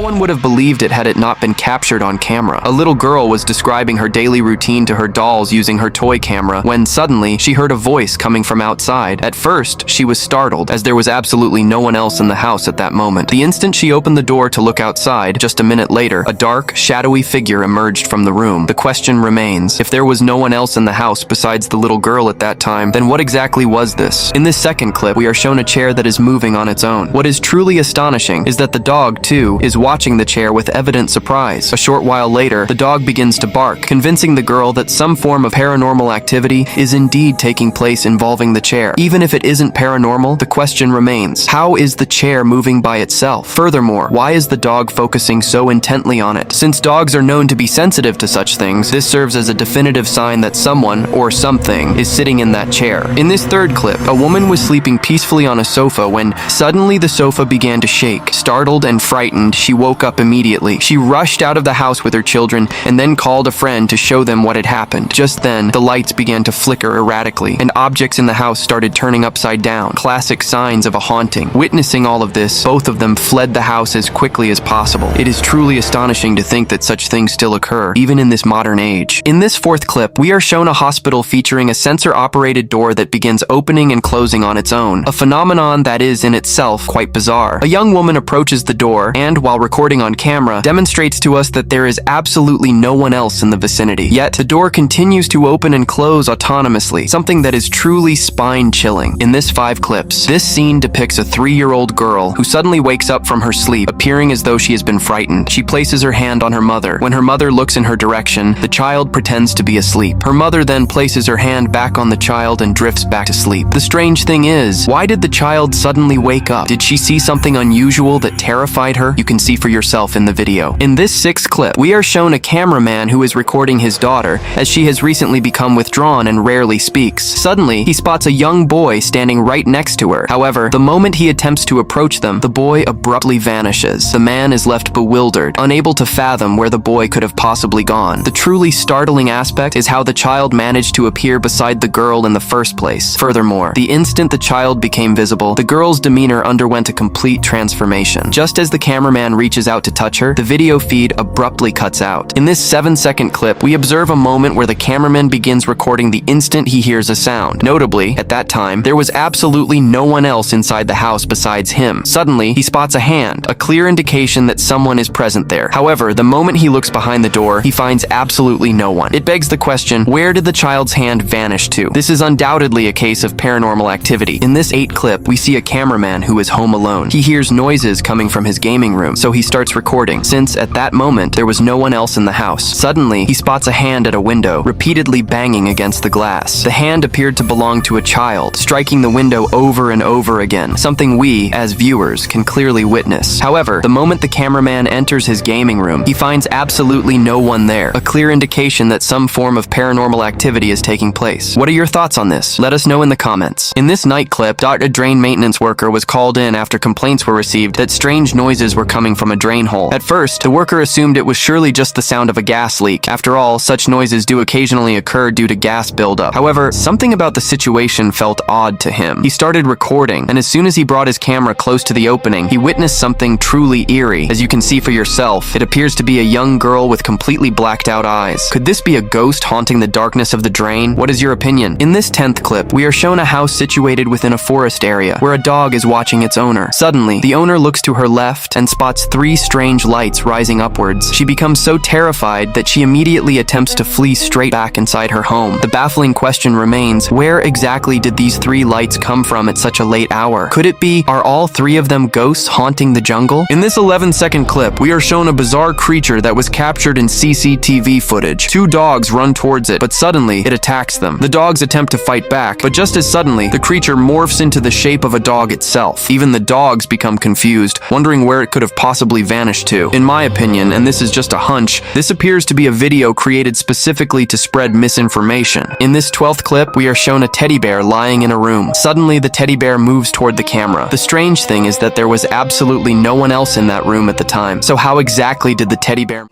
one would have believed it had it not been captured on camera. A little girl was describing her daily routine to her dolls using her toy camera when suddenly she heard a voice coming from outside. At first, she was startled as there was absolutely no one else in the house at that moment. The instant she opened the door to look outside, just a minute later, a dark, shadowy figure emerged from the room. The question remains, if there was no one else in the house besides the little girl at that time, then what exactly was this? In this second clip, we are shown a chair that is moving on its own. What is truly astonishing is that the dog, too, is watching the chair with evident surprise. A short while later, the dog begins to bark, convincing the girl that some form of paranormal activity is indeed taking place involving the chair. Even if it isn't paranormal, the question remains, how is the chair moving by itself? Furthermore, why is the dog focusing so intently on it? Since dogs are known to be sensitive to such things, this serves as a definitive sign that someone, or something, is sitting in that chair. In this third clip, a woman was sleeping peacefully on a sofa when suddenly the sofa began to shake. Startled and frightened, she woke up immediately. She rushed out of the house with her children and then called a friend to show them what had happened. Just then, the lights began to flicker erratically, and objects in the house started turning upside down. Classic signs of a haunting. Witnessing all of this, both of them fled the house as quickly as possible. It is truly astonishing to think that such things still occur, even in this modern age. In this fourth clip, we are shown a hospital featuring a sensor-operated door that begins opening and closing on its own, a phenomenon that is in itself quite bizarre. A young woman approaches the door and, while recording on camera, demonstrates to us that there is absolutely no one else in the vicinity. Yet, the door continues to open and close autonomously, something that is truly spine-chilling. In this 5 clips, this scene depicts a 3-year-old girl who suddenly wakes up from her sleep, appearing as though she has been frightened. She places her hand on her mother. When her mother looks in her direction, the child pretends to be asleep. Her mother then places her hand back on the child and drifts back to sleep. The strange thing is, why did the child suddenly wake up? Did she see something unusual that terrified her? You can see for yourself in the video. In this 6th clip, we are shown a cameraman who is recording his daughter as she has recently become withdrawn and rarely speaks. Suddenly, he spots a young boy standing right next to her. However, the moment he attempts to approach them, the boy abruptly vanishes. The man is left bewildered, unable to fathom where the boy could have possibly gone. The truly startling aspect is how the child managed to appear beside the girl in the first place. Furthermore, the instant the child became visible, the girl's demeanor underwent a complete transformation. Just as the cameraman reaches out to touch her, the video feed abruptly cuts out. In this 7-second clip, we observe a moment where the cameraman begins recording the instant he hears a sound. Notably, at that time, there was absolutely no one else inside the house besides him. Suddenly, he spots a hand, a clear indication that someone is present there. However, the moment he looks behind the door, he finds absolutely no one. It begs the question, where did the child's hand vanish to? This is undoubtedly a case of paranormal activity. In this 8 clip, we see a cameraman who is home alone. He hears noises coming from his gaming room, so he starts recording. Since at that moment, there was no one else in the house. Suddenly, he spots a hand at a window, repeatedly banging against the glass. The hand appeared to belong to a child, striking the window over and over again, something we, as viewers, can clearly witness. However, the moment the cameraman enters his gaming room, he finds absolutely no one there, a clear indication that some form of paranormal activity is taking place. What are your thoughts on this? Let us know in the comments. In this night clip, a drain maintenance worker was called in after complaints were received that strange noises were coming from a drain hole. At first, the worker assumed it was surely just the sound of a gas leak. After all, such noises do occasionally occur due to gas buildup. However, something about the situation felt odd to him. He started recording, and as soon as he brought his camera close to the opening, he witnessed something truly eerie. As you can see for yourself, it appears to be a young girl with completely blacked out eyes. Could this be a ghost haunting the darkness of the drain? What is your opinion? In this 10th clip, we are shown a house situated within a forest area where a dog is watching its owner. Suddenly, the owner looks to her left and spots 3 strange lights rising upwards. She becomes so terrified that she immediately attempts to flee straight back inside her home. The baffling question remains, where exactly did these 3 lights come from at such a late hour? Could it be, are all 3 of them ghosts haunting the jungle? In this 11-second clip, we are shown a bizarre creature that was captured in CCTV footage. 2 dogs run towards it, but suddenly, it attacks them. The dogs attempt to fight back, but just as suddenly, the creature morphs into the shape of a dog itself. Even the dogs become confused, wondering where it could have possibly vanished to. In my opinion, and this is just a hunch, this appears to be a video created specifically to spread misinformation. In this 12th clip, we are shown a teddy bear lying in a room. Suddenly, the teddy bear moves toward the camera. The strange thing is that there was absolutely no one else in that room at the time. So how exactly did the teddy bear...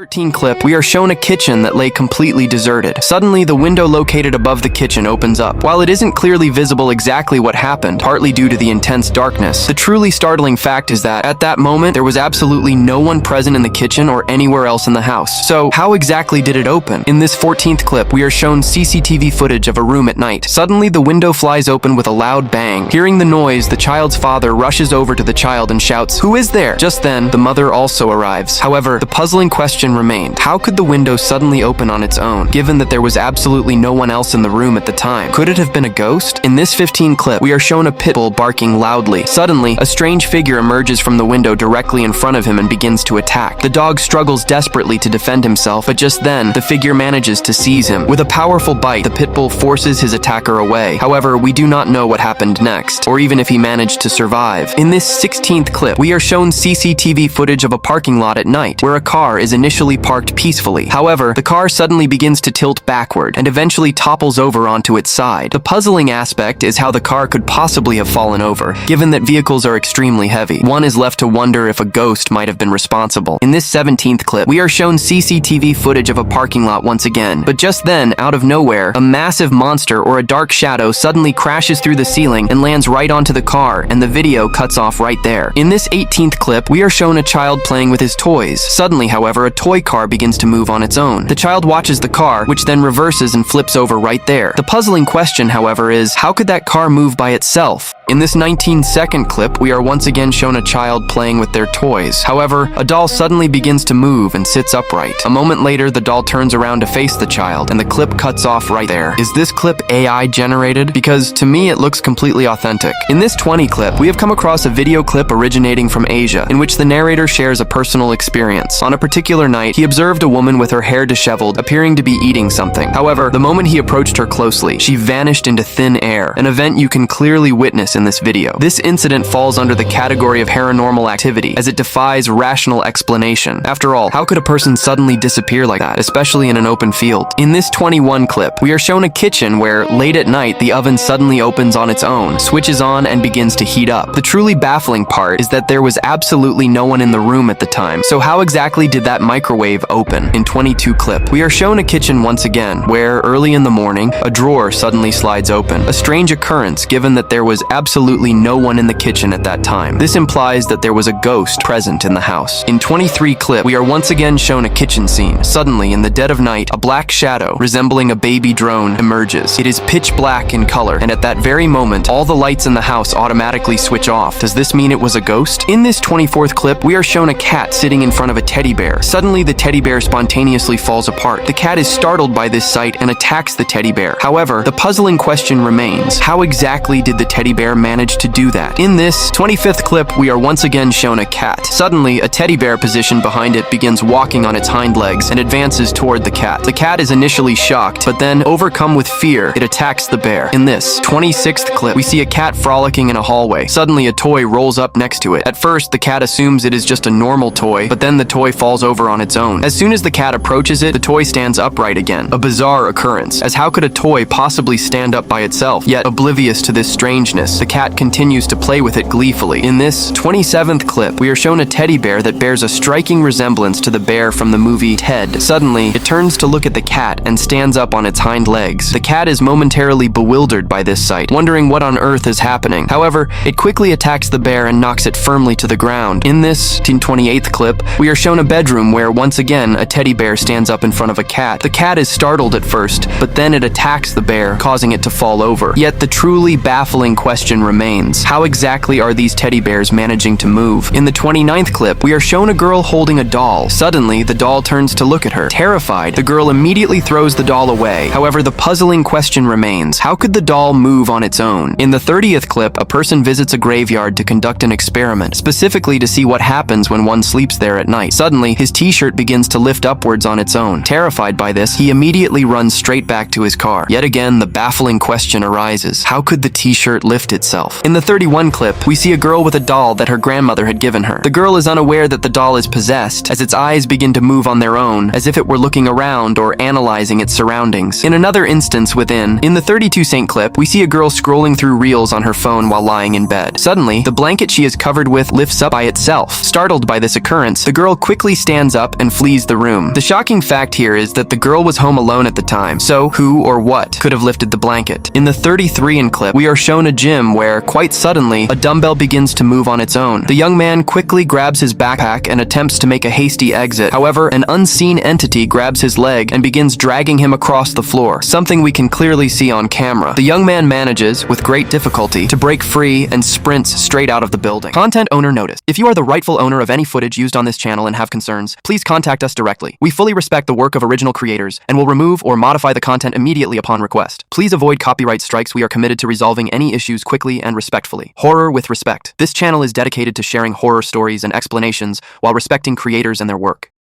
13 clip, we are shown a kitchen that lay completely deserted. Suddenly, the window located above the kitchen opens up. While it isn't clearly visible exactly what happened, partly due to the intense darkness, the truly startling fact is that, at that moment, there was absolutely no one present in the kitchen or anywhere else in the house. So, how exactly did it open? In this 14th clip, we are shown CCTV footage of a room at night. Suddenly, the window flies open with a loud bang. Hearing the noise, the child's father rushes over to the child and shouts, "Who is there?" Just then, the mother also arrives. However, the puzzling question remained. How could the window suddenly open on its own, given that there was absolutely no one else in the room at the time? Could it have been a ghost? In this 15 clip, we are shown a pit bull barking loudly. Suddenly, a strange figure emerges from the window directly in front of him and begins to attack. The dog struggles desperately to defend himself, but just then, the figure manages to seize him. With a powerful bite, the pit bull forces his attacker away. However, we do not know what happened next, or even if he managed to survive. In this 16th clip, we are shown CCTV footage of a parking lot at night, where a car is initially parked peacefully. However, the car suddenly begins to tilt backward and eventually topples over onto its side. The puzzling aspect is how the car could possibly have fallen over, given that vehicles are extremely heavy. One is left to wonder if a ghost might have been responsible. In this 17th clip, we are shown CCTV footage of a parking lot once again, but just then, out of nowhere, a massive monster or a dark shadow suddenly crashes through the ceiling and lands right onto the car, and the video cuts off right there. In this 18th clip, we are shown a child playing with his toys. Suddenly, however, a toy car begins to move on its own. The child watches the car, which then reverses and flips over right there. The puzzling question, however, is how could that car move by itself? In this 19-second clip, we are once again shown a child playing with their toys. However, a doll suddenly begins to move and sits upright. A moment later, the doll turns around to face the child, and the clip cuts off right there. Is this clip AI generated? Because to me, it looks completely authentic. In this 20 clip, we have come across a video clip originating from Asia, in which the narrator shares a personal experience. On a particular night, he observed a woman with her hair disheveled, appearing to be eating something. However, the moment he approached her closely, she vanished into thin air, an event you can clearly witness in this video. This incident falls under the category of paranormal activity, as it defies rational explanation. After all, how could a person suddenly disappear like that, especially in an open field? In this 21 clip, we are shown a kitchen where, late at night, the oven suddenly opens on its own, switches on, and begins to heat up. The truly baffling part is that there was absolutely no one in the room at the time, so how exactly did that microwave open? In 22 clip, we are shown a kitchen once again, where, early in the morning, a drawer suddenly slides open. A strange occurrence, given that there was absolutely no one in the kitchen at that time. This implies that there was a ghost present in the house. In 23 clip, we are once again shown a kitchen scene. Suddenly, in the dead of night, a black shadow, resembling a baby drone, emerges. It is pitch black in color, and at that very moment, all the lights in the house automatically switch off. Does this mean it was a ghost? In this 24th clip, we are shown a cat sitting in front of a teddy bear. Suddenly, the teddy bear spontaneously falls apart. The cat is startled by this sight and attacks the teddy bear. However, the puzzling question remains, how exactly did the teddy bear manage to do that? In this 25th clip, we are once again shown a cat. Suddenly, a teddy bear positioned behind it begins walking on its hind legs and advances toward the cat. The cat is initially shocked, but then, overcome with fear, it attacks the bear. In this 26th clip, we see a cat frolicking in a hallway. Suddenly, a toy rolls up next to it. At first, the cat assumes it is just a normal toy, but then the toy falls over on its own. As soon as the cat approaches it, the toy stands upright again. A bizarre occurrence, as how could a toy possibly stand up by itself? Yet, oblivious to this strangeness, the cat continues to play with it gleefully. In this 27th clip, we are shown a teddy bear that bears a striking resemblance to the bear from the movie Ted. Suddenly, it turns to look at the cat and stands up on its hind legs. The cat is momentarily bewildered by this sight, wondering what on earth is happening. However, it quickly attacks the bear and knocks it firmly to the ground. In this 28th clip, we are shown a bedroom where, once again, a teddy bear stands up in front of a cat. The cat is startled at first, but then it attacks the bear, causing it to fall over. Yet the truly baffling question remains, how exactly are these teddy bears managing to move? In the 29th clip, we are shown a girl holding a doll. Suddenly, the doll turns to look at her. Terrified, the girl immediately throws the doll away. However, the puzzling question remains, how could the doll move on its own? In the 30th clip, a person visits a graveyard to conduct an experiment, specifically to see what happens when one sleeps there at night. Suddenly, his t-shirt begins to lift upwards on its own. Terrified by this, he immediately runs straight back to his car. Yet again, the baffling question arises, how could the t-shirt lift itself? In the 31 clip, we see a girl with a doll that her grandmother had given her. The girl is unaware that the doll is possessed, as its eyes begin to move on their own, as if it were looking around or analyzing its surroundings. In another instance in the 32 Saint clip, we see a girl scrolling through reels on her phone while lying in bed. Suddenly, the blanket she is covered with lifts up by itself. Startled by this occurrence, the girl quickly stands up and flees the room. The shocking fact here is that the girl was home alone at the time, so who or what could have lifted the blanket? In the 33 clip, we are shown a gym where, quite suddenly, a dumbbell begins to move on its own. The young man quickly grabs his backpack and attempts to make a hasty exit. However, an unseen entity grabs his leg and begins dragging him across the floor, something we can clearly see on camera. The young man manages, with great difficulty, to break free and sprints straight out of the building. Content owner notice: if you are the rightful owner of any footage used on this channel and have concerns, please contact us directly. We fully respect the work of original creators and will remove or modify the content immediately upon request. Please avoid copyright strikes. We are committed to resolving any issues quickly and respectfully. Horror with respect. This channel is dedicated to sharing horror stories and explanations while respecting creators and their work.